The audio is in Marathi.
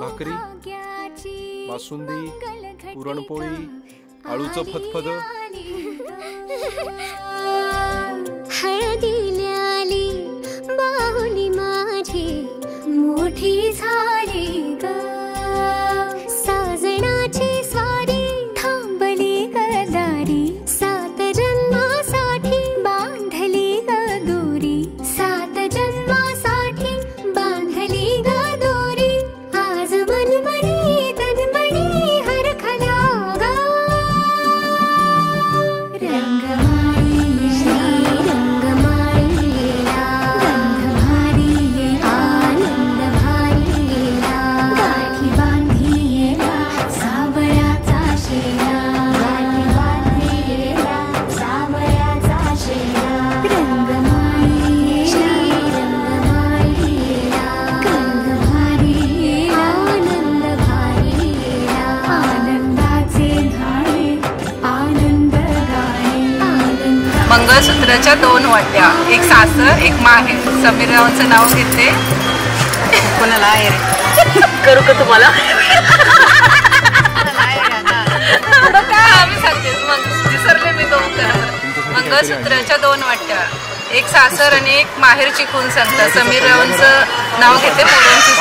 भाकरी, बासुंदी, पुरणपोळी, आळूचं फतफद, हळदीला आली बाहुली माझी मोठी झाली ग, साजणाची स्वारी थांबली ग दारी, 7 जन्मासाठी बांधली ग दोरी, 7 जन्मासाठी बांधली ग दोरी, आज मनमणी तनमणी हरखला ग, रंगमाळी रंगमाळीला गंध भारी आनंद भारीला, गाठी बांधिला सावयाचा शेला, गाठी बांधिला सावयाचा शेला, रंगमाळी रंगमाळीला गंध भारी आनंद भारीला, आनंदाचे धाणे आनंद गाणे, मंगळसूत्राच्या 2 वाट्या, एक सासर एक माहेर. समीररावांचं नाव घेते. कोणाला आहे रे करू का तुम्हाला? आम्ही सांगते विसरले मी 2 मंगळसूत्राच्या 2 वाट्या, एक सासर आणि एक माहेरची खून सांगता. समीररावांचं नाव घेते. पोरांची